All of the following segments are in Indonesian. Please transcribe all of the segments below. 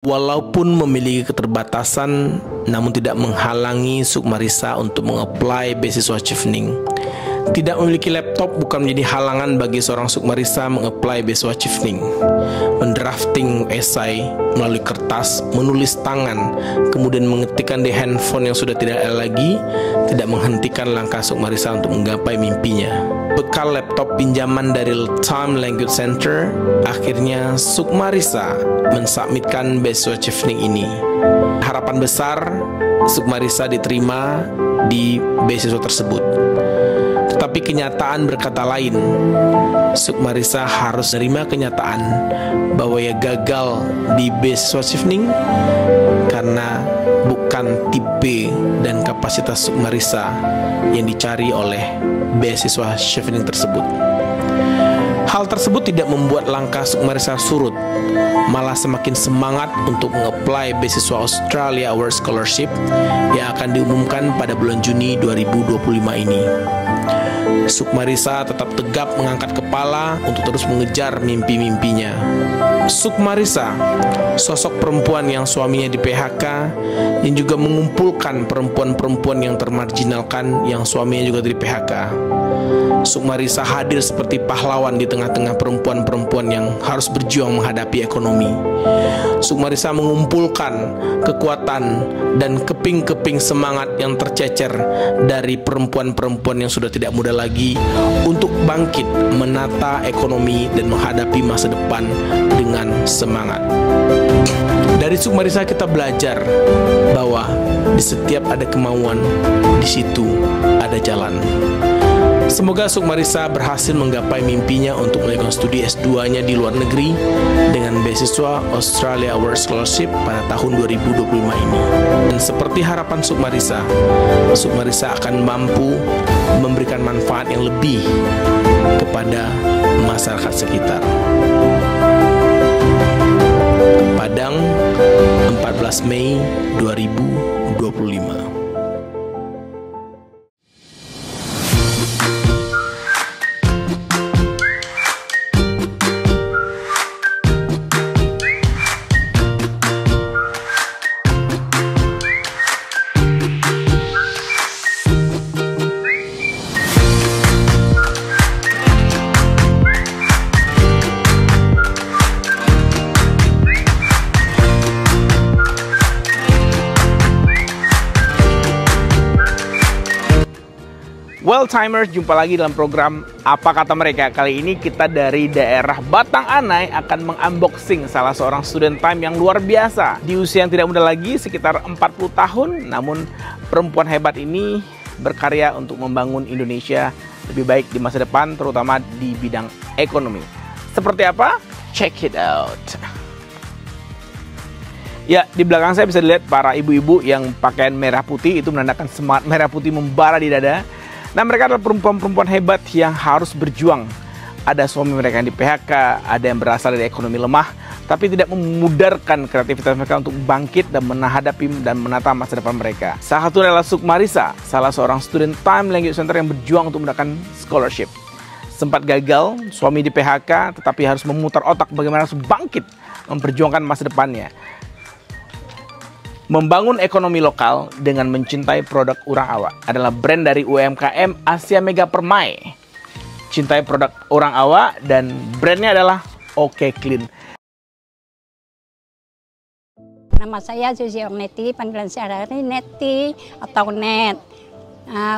Walaupun memiliki keterbatasan, namun tidak menghalangi Sukmarisa untuk mengapply beasiswa Chevening. Tidak memiliki laptop bukan menjadi halangan bagi seorang Sukmarisa mengapply beasiswa Chevening. Mendrafting esai melalui kertas, menulis tangan, kemudian mengetikkan di handphone yang sudah tidak ada lagi, tidak menghentikan langkah Sukmarisa untuk menggapai mimpinya. Bekal laptop pinjaman dari Time Language Center, akhirnya Sukmarisa mensubmitkan beasiswa Chevening ini. Harapan besar Sukmarisa diterima di beasiswa tersebut. Tetapi kenyataan berkata lain. Sukmarisa harus menerima kenyataan bahwa ia gagal di beasiswa Chevening karena bukan tipe dan kapasitas Sukmarisa yang dicari oleh beasiswa Chevening tersebut. Hal tersebut tidak membuat langkah Sukmarisa surut, malah semakin semangat untuk mengapply beasiswa Australia Award Scholarship yang akan diumumkan pada bulan Juni 2025 ini. Sukmarisa tetap tegap mengangkat kepala untuk terus mengejar mimpi-mimpinya. Sukmarisa, sosok perempuan yang suaminya di PHK, yang juga mengumpulkan perempuan-perempuan yang termarginalkan yang suaminya juga di PHK. Sukmarisa hadir seperti pahlawan di tengah-tengah perempuan-perempuan yang harus berjuang menghadapi ekonomi. Sukmarisa mengumpulkan kekuatan dan keping-keping semangat yang tercecer dari perempuan-perempuan yang sudah tidak muda lagi untuk bangkit menata ekonomi dan menghadapi masa depan dengan semangat. Dari Sukmarisa kita belajar bahwa di setiap ada kemauan, di situ ada jalan. Semoga Sukmarisa berhasil menggapai mimpinya untuk melanjutkan studi S2-nya di luar negeri dengan beasiswa Australia Award Scholarship pada tahun 2025 ini. Dan seperti harapan Sukmarisa, Sukmarisa akan mampu memberikan manfaat yang lebih kepada masyarakat sekitar. Padang, 14 Mei 2025. Well timers, jumpa lagi dalam program Apa Kata Mereka. Kali ini kita dari daerah Batang Anai akan mengunboxing salah seorang student time yang luar biasa. Di usia yang tidak muda lagi, sekitar 40 tahun, namun perempuan hebat ini berkarya untuk membangun Indonesia lebih baik di masa depan, terutama di bidang ekonomi. Seperti apa? Check it out. Ya, di belakang saya bisa dilihat para ibu-ibu yang pakaian merah putih, itu menandakan semangat merah putih membara di dada. Nah, mereka adalah perempuan-perempuan hebat yang harus berjuang. Ada suami mereka yang di PHK, ada yang berasal dari ekonomi lemah, tapi tidak memudarkan kreativitas mereka untuk bangkit dan menghadapi dan menata masa depan mereka. Salah satu adalah Sukmarisa, salah seorang student Time Language Center yang berjuang untuk mendapatkan scholarship. Sempat gagal, suami di PHK, tetapi harus memutar otak bagaimana harus bangkit, memperjuangkan masa depannya. Membangun ekonomi lokal dengan mencintai produk Urang Awak adalah brand dari UMKM Asia Mega Permai. Cintai produk Urang Awak dan brandnya adalah OK Clean. Nama saya Susi Orneti, panggilan sehari-hari Neti atau Net.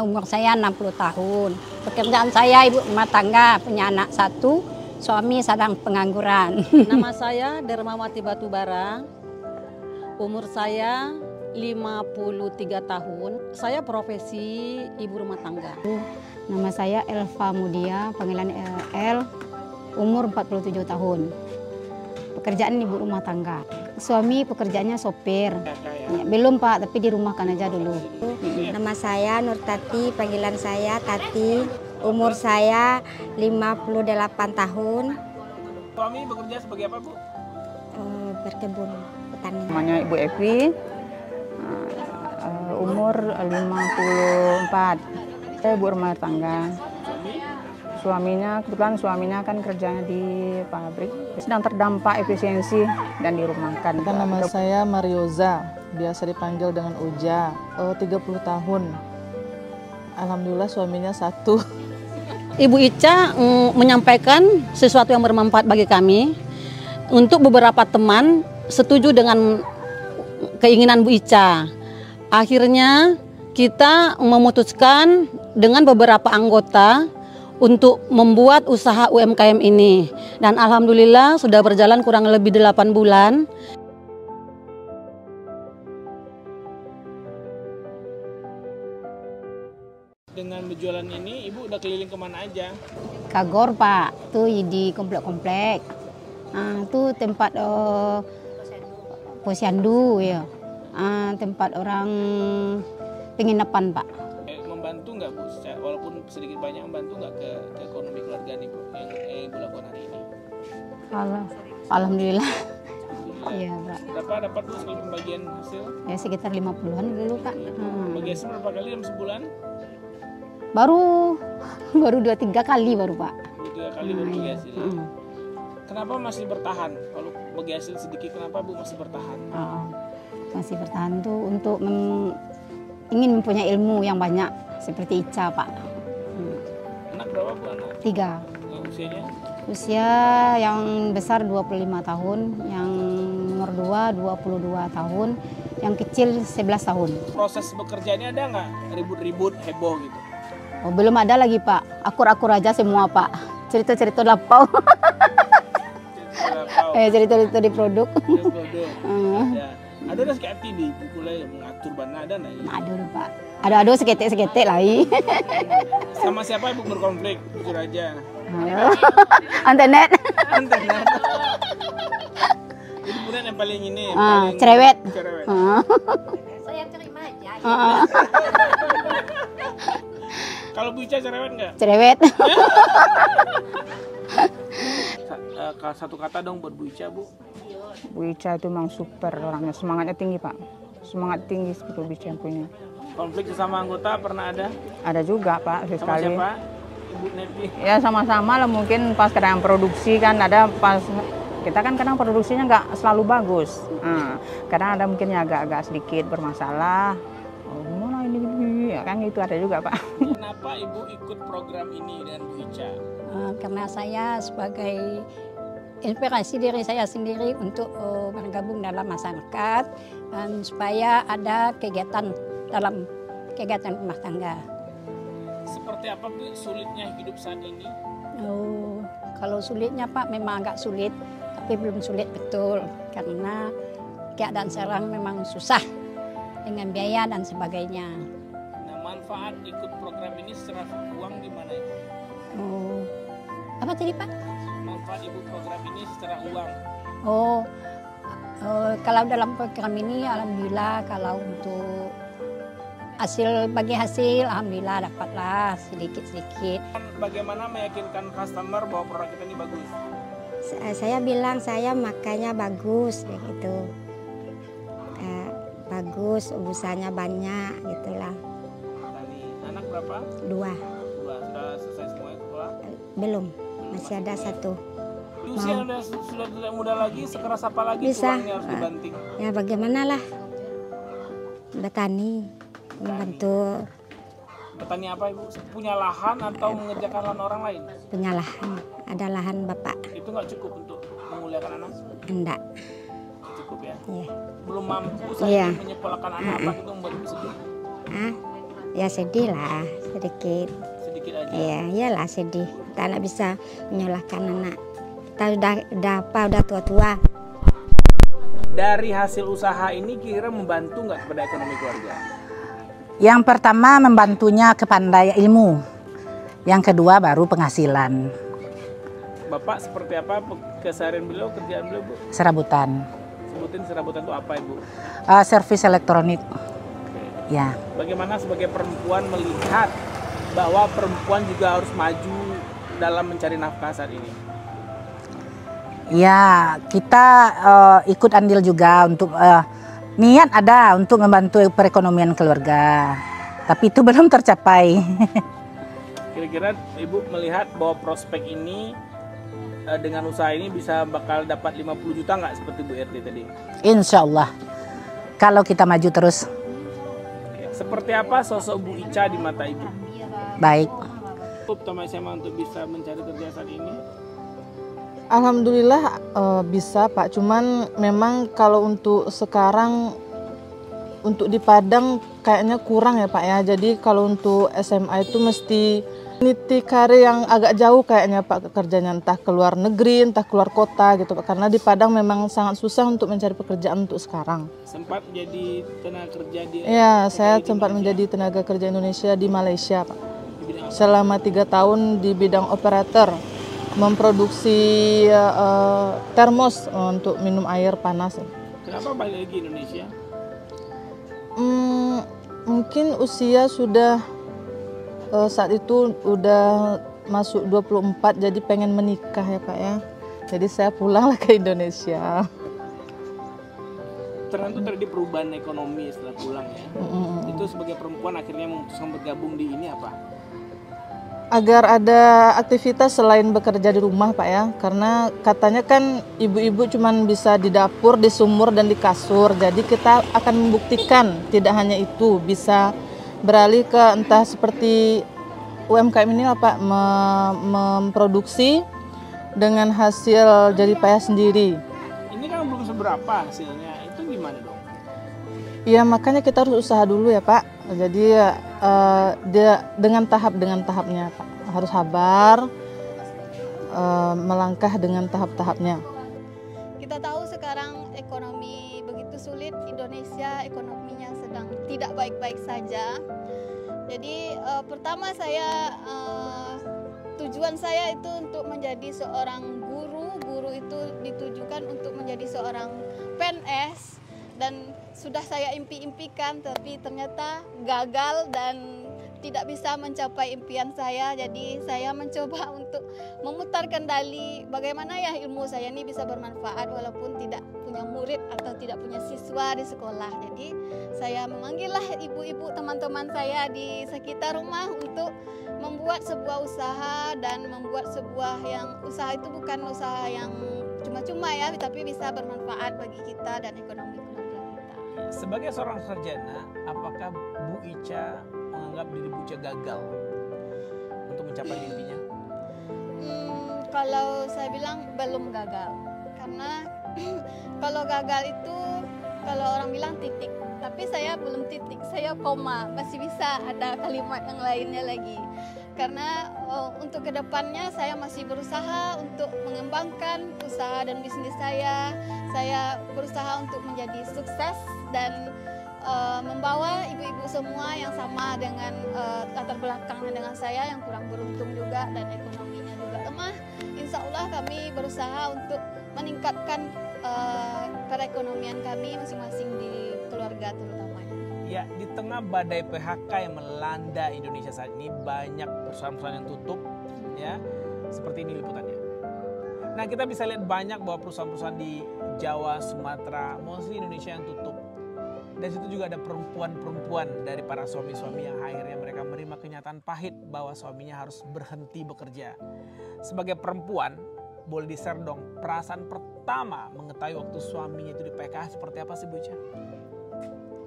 Umur saya 60 tahun. Pekerjaan saya ibu rumah tangga, punya anak 1, suami sedang pengangguran. Nama saya Dermawati Batubara. Umur saya 53 tahun. Saya profesi ibu rumah tangga. Nama saya Elva Mudia, panggilan El. Umur 47 tahun. Pekerjaan ibu rumah tangga. Suami pekerjaannya sopir. Ya, belum Pak, tapi dirumahkan aja dulu. Nama saya Nurtati, panggilan saya Tati. Umur saya 58 tahun. Suami bekerja sebagai apa, Bu? Berkebun petani. Namanya Ibu Evi, umur 54. Saya ibu rumah tangga. Kebetulan suaminya kan kerjanya di pabrik, sedang terdampak efisiensi dan dirumahkan. Nama saya Marioza, biasa dipanggil dengan Uja, 30 tahun. Alhamdulillah suaminya 1. Ibu Ica menyampaikan sesuatu yang bermanfaat bagi kami. Untuk beberapa teman setuju dengan keinginan Bu Ica. Akhirnya kita memutuskan dengan beberapa anggota untuk membuat usaha UMKM ini. Dan alhamdulillah sudah berjalan kurang lebih 8 bulan. Dengan berjualan ini, Ibu udah keliling kemana aja? Kagor Pak, tuh di komplek-komplek. Tuh tempat posyandu ya, tempat orang penginapan Pak. Membantu nggak Bu? Walaupun sedikit banyak membantu nggak ke ekonomi keluarga nih Bu yang Ibu lakukan hari ini? Alhamdulillah. Iya Pak. Berapa dapat Bu sekali pembagian hasil? Ya sekitar 50-an dulu Kak. Bagi hasil berapa kali dalam sebulan? Baru 2-3 kali baru Pak. 2-3 kali baru bagi hasil. Kenapa masih bertahan? Kalau bagi hasil sedikit, kenapa Bu masih bertahan? Masih bertahan tuh untuk ingin mempunyai ilmu yang banyak seperti Ica Pak. Anak berapa Bu anak? 3. Usianya? Usia yang besar 25 tahun, yang nomor 2 22 tahun, yang kecil 11 tahun. Proses bekerjanya ada nggak ribut-ribut, heboh gitu? Oh, belum ada lagi Pak, akur-akur aja semua Pak. Cerita-cerita lapau. Cerita-cerita di produk. Ya. Ada sekali di bukulnya mengatur bana ada nggak? Ada Pak. Ada seketek-seketek lagi. Sama siapa Ibu berkonflik? Jujur aja. Internet. Internet. Jadi kemudian yang paling ini. Cerewet. Saya terima aja. Kalau Bu Ica cerewet nggak? Cerewet. Satu kata dong buat Bu Ica Bu. Bu Ica itu memang super orangnya, semangatnya tinggi Pak. Semangat tinggi seperti Bu Ica yang punya. Konflik sesama anggota pernah ada? Ada juga Pak, Sama sekali. siapa? Ibu Neti. Ya sama-sama lah, mungkin pas kadang produksi kan ada pas kita kan kadang produksinya nggak selalu bagus. Kadang ada mungkin ya agak-agak sedikit bermasalah. Oh gimana ini ya kan gitu ada juga Pak. Kenapa Ibu ikut program ini dengan Bu Ica? Karena saya sebagai inspirasi diri saya sendiri untuk bergabung dalam masyarakat dan supaya ada kegiatan dalam kegiatan rumah tangga. Seperti apa Bu sulitnya hidup saat ini? Kalau sulitnya Pak memang agak sulit, tapi belum sulit betul karena keadaan sekarang memang susah dengan biaya dan sebagainya. Nah, manfaat ikut program ini secara uang gimana Ibu? Apa tadi Pak? Manfaat Ibu program ini secara uang? Kalau dalam program ini alhamdulillah, kalau untuk bagi hasil alhamdulillah dapatlah sedikit-sedikit. Bagaimana meyakinkan customer bahwa produk kita ini bagus? Saya bilang saya makanya bagus begitu. Bagus, ubusannya banyak gitulah. Anak berapa? 2. Sudah selesai semuanya sekolah? Belum, masih ada 1. Usia sudah tidak muda lagi, sekeras apa lagi bisa harus dibanting? Ya bagaimana lah, bertani, membantu. Bertani apa Ibu? Punya lahan atau mengerjakan lahan orang lain? Punya lahan, ada lahan Bapak. Itu nggak cukup untuk memuliakan anak? Enggak. Cukup ya? Iya. Belum mampu saya menyekolahkan anak, apa itu membuat Ibu sedih? Ya sedih lah, sedikit. Sedikit aja? Iya, iyalah sedih. Kita nggak bisa menyalahkan anak. Kita udah tua-tua. Dari hasil usaha ini kira membantu nggak kepada ekonomi keluarga? Yang pertama membantunya kepandaian ilmu. Yang kedua baru penghasilan. Bapak seperti apa keseharian beliau, kerjaan beliau Bu? Serabutan. Sebutin serabutan itu apa Ibu? Servis elektronik. Ya. Bagaimana sebagai perempuan melihat bahwa perempuan juga harus maju dalam mencari nafkah saat ini? Ya, kita ikut andil juga untuk niat ada untuk membantu perekonomian keluarga. Tapi itu belum tercapai. Kira-kira Ibu melihat bahwa prospek ini dengan usaha ini bisa bakal dapat 50 juta nggak seperti Bu RT tadi? Insya Allah. Kalau kita maju terus. Oke. Seperti apa sosok Bu Ica di mata Ibu? Baik. Cukup tamat SMA untuk bisa mencari kerja saat ini? Alhamdulillah bisa Pak, cuman memang kalau untuk sekarang untuk di Padang kayaknya kurang ya Pak ya. Jadi kalau untuk SMA itu mesti niti karir yang agak jauh kayaknya Pak kerjanya, entah keluar negeri, entah keluar kota gitu Pak. Karena di Padang memang sangat susah untuk mencari pekerjaan untuk sekarang. Sempat menjadi tenaga kerja di Iya, saya sempat menjadi tenaga kerja Indonesia di Malaysia Pak. Selama 3 tahun di bidang operator, memproduksi termos untuk minum air panas. Kenapa balik lagi Indonesia? Mungkin usia sudah saat itu udah masuk 24, jadi pengen menikah ya Pak ya. Jadi saya pulanglah ke Indonesia. Ternyata terjadi perubahan ekonomi setelah pulang ya. Itu sebagai perempuan akhirnya memutuskan bergabung di ini apa? Agar ada aktivitas selain bekerja di rumah Pak ya. Karena katanya kan ibu-ibu cuman bisa di dapur, di sumur, dan di kasur. Jadi kita akan membuktikan tidak hanya itu, bisa beralih ke entah seperti UMKM ini lah Pak, memproduksi dengan hasil jerih payah sendiri. Ini kan belum seberapa hasilnya, itu gimana dong? Ya makanya kita harus usaha dulu ya Pak. Jadi dia dengan tahapnya Pak. Harus sabar, melangkah dengan tahap-tahapnya. Kita tahu sekarang ekonomi begitu sulit, Indonesia ekonominya sedang tidak baik-baik saja. Jadi pertama tujuan saya itu untuk menjadi seorang guru. Guru itu ditujukan untuk menjadi seorang PNS. Dan sudah saya impi-impikan, tapi ternyata gagal dan tidak bisa mencapai impian saya. Jadi saya mencoba untuk memutar kendali bagaimana ya ilmu saya ini bisa bermanfaat walaupun tidak punya murid atau tidak punya siswa di sekolah. Jadi saya memanggillah ibu-ibu teman-teman saya di sekitar rumah untuk membuat sebuah usaha, dan membuat sebuah yang usaha itu bukan usaha yang cuma-cuma ya, tapi bisa bermanfaat bagi kita dan ekonomi keluarga kita. Sebagai seorang sarjana, apakah Bu Ica menganggap diri Bu Ica gagal untuk mencapai mimpinya? Kalau saya bilang belum gagal, karena kalau gagal itu kalau orang bilang titik, tapi saya belum titik, saya koma, masih bisa ada kalimat yang lainnya lagi. Karena untuk kedepannya saya masih berusaha untuk mengembangkan usaha dan bisnis saya. Saya berusaha untuk menjadi sukses dan membawa ibu-ibu semua yang sama dengan latar belakangnya dengan saya, yang kurang beruntung juga dan ekonominya juga lemah. Insya Allah kami berusaha untuk meningkatkan perekonomian kami masing-masing di keluarga terutamanya. Ya, di tengah badai PHK yang melanda Indonesia saat ini, banyak perusahaan-perusahaan yang tutup, ya, seperti ini liputannya. Nah, kita bisa lihat banyak bahwa perusahaan-perusahaan di Jawa, Sumatera, mostly Indonesia yang tutup. Dan situ juga ada perempuan-perempuan dari para suami-suami yang akhirnya mereka menerima kenyataan pahit bahwa suaminya harus berhenti bekerja. Sebagai perempuan, boleh di-share dong perasaan pertama mengetahui waktu suaminya itu di PHK seperti apa sih Bu Ica?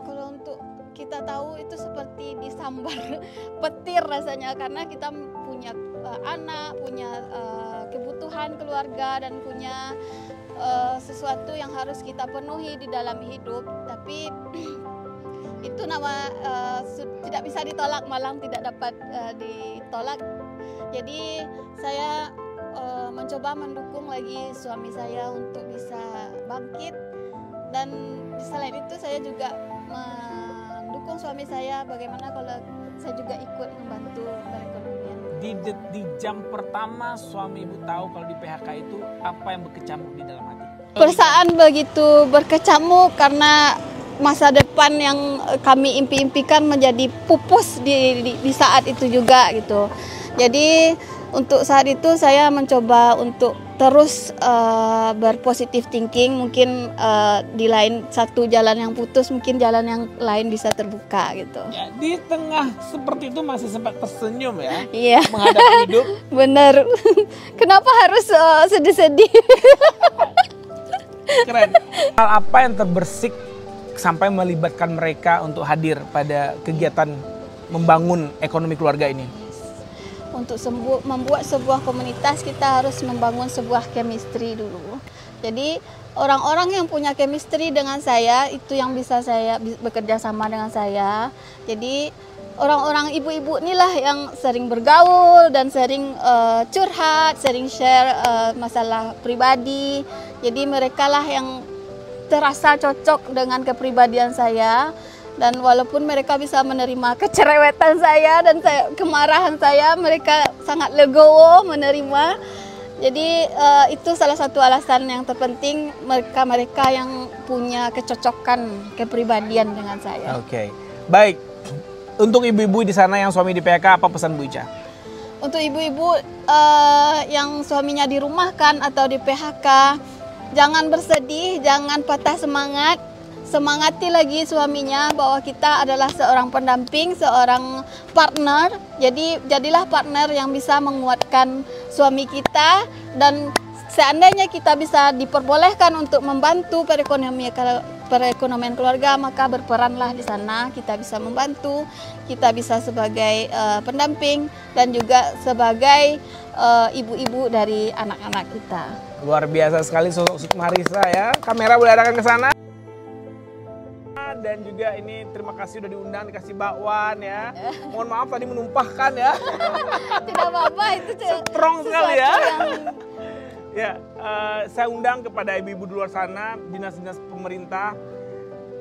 Kalau untuk kita tahu itu seperti disambar petir rasanya, karena kita punya anak, punya kebutuhan keluarga, dan punya sesuatu yang harus kita penuhi di dalam hidup. Tapi itu tidak bisa ditolak, malah tidak dapat ditolak. Jadi saya mencoba mendukung lagi suami saya untuk bisa bangkit, dan selain itu saya juga mendukung suami saya bagaimana kalau saya juga ikut membantu perekonomian. Di jam pertama suami Ibu tahu kalau di PHK itu, apa yang berkecamuk di dalam hati? Perasaan begitu berkecamuk karena masa depan yang kami impi-impikan menjadi pupus di saat itu juga gitu. Jadi untuk saat itu saya mencoba untuk terus berpositif thinking, mungkin di lain satu jalan yang putus, mungkin jalan yang lain bisa terbuka gitu. Ya, di tengah seperti itu masih sempat tersenyum ya, Iya. menghadapi hidup. Bener. Kenapa harus sedih-sedih? Keren. Hal apa yang terbersih sampai melibatkan mereka untuk hadir pada kegiatan membangun ekonomi keluarga ini? Untuk membuat sebuah komunitas, kita harus membangun sebuah chemistry dulu. Jadi orang-orang yang punya chemistry dengan saya, itu yang bisa saya bekerja sama dengan saya. Jadi orang-orang ibu-ibu inilah yang sering bergaul dan sering curhat, sering share masalah pribadi. Jadi mereka lah yang terasa cocok dengan kepribadian saya. Dan walaupun mereka bisa menerima kecerewetan saya dan kemarahan saya, mereka sangat legowo menerima. Jadi itu salah satu alasan yang terpenting, mereka yang punya kecocokan kepribadian dengan saya. Oke, baik. Untuk ibu-ibu di sana yang suami di PHK, apa pesan Bu Ica? Untuk ibu-ibu yang suaminya dirumahkan atau di PHK, jangan bersedih, jangan patah semangat. Semangati lagi suaminya bahwa kita adalah seorang pendamping, seorang partner. Jadi jadilah partner yang bisa menguatkan suami kita, dan seandainya kita bisa diperbolehkan untuk membantu perekonomian keluarga, maka berperanlah di sana. Kita bisa membantu, kita bisa sebagai pendamping dan juga sebagai ibu-ibu dari anak-anak kita. Luar biasa sekali sosok Sukmarisa ya. Kamera boleh arahkan ke sana. Dan juga ini terima kasih udah diundang, dikasih bakwan ya. Mohon maaf tadi menumpahkan ya. Tidak apa-apa, itu strong sekali ya. yang... Ya, saya undang kepada ibu-ibu di luar sana, dinas-dinas pemerintah.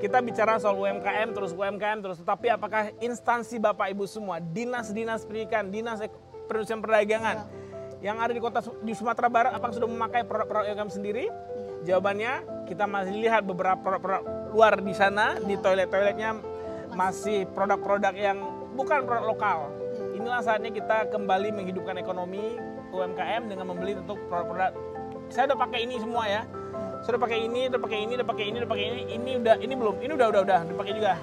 Kita bicara soal UMKM terus, tetapi apakah instansi Bapak Ibu semua, dinas-dinas pendidikan, dinas perindustrian perdagangan yang ada di Sumatera Barat, apakah sudah memakai produk-produk UMKM sendiri? Jawabannya, kita masih lihat beberapa produk luar di sana, di toilet-toiletnya masih produk-produk yang bukan produk lokal. Inilah saatnya kita kembali menghidupkan ekonomi UMKM dengan membeli untuk produk-produk. Saya udah pakai ini semua ya. Saya udah pakai ini, udah pakai ini. Ini belum. Ini udah dipakai juga.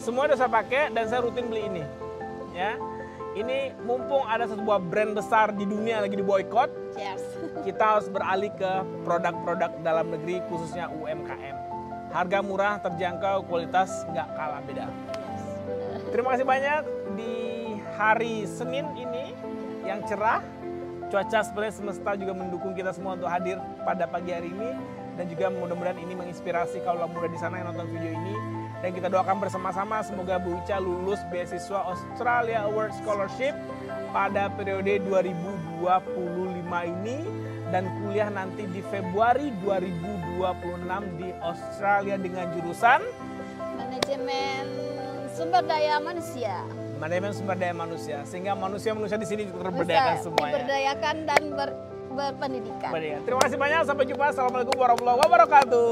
Semua udah saya pakai dan saya rutin beli ini. Ya. Ini mumpung ada sebuah brand besar di dunia lagi diboykot, kita harus beralih ke produk-produk dalam negeri khususnya UMKM. Harga murah, terjangkau, kualitas nggak kalah beda. Terima kasih banyak di hari Senin ini yang cerah. Cuaca sebenarnya semesta juga mendukung kita semua untuk hadir pada pagi hari ini. Dan juga mudah-mudahan ini menginspirasi kaula muda di sana yang nonton video ini. Dan kita doakan bersama-sama semoga Bu Ica lulus beasiswa Australia Award Scholarship pada periode 2025 ini. Dan kuliah nanti di Februari 2026 di Australia dengan jurusan Manajemen Sumber Daya Manusia. Manajemen Sumber Daya Manusia, sehingga manusia-manusia di sini juga terberdayakan semuanya. Diberdayakan dan berpendidikan. Terima kasih banyak, sampai jumpa. Assalamualaikum warahmatullahi wabarakatuh.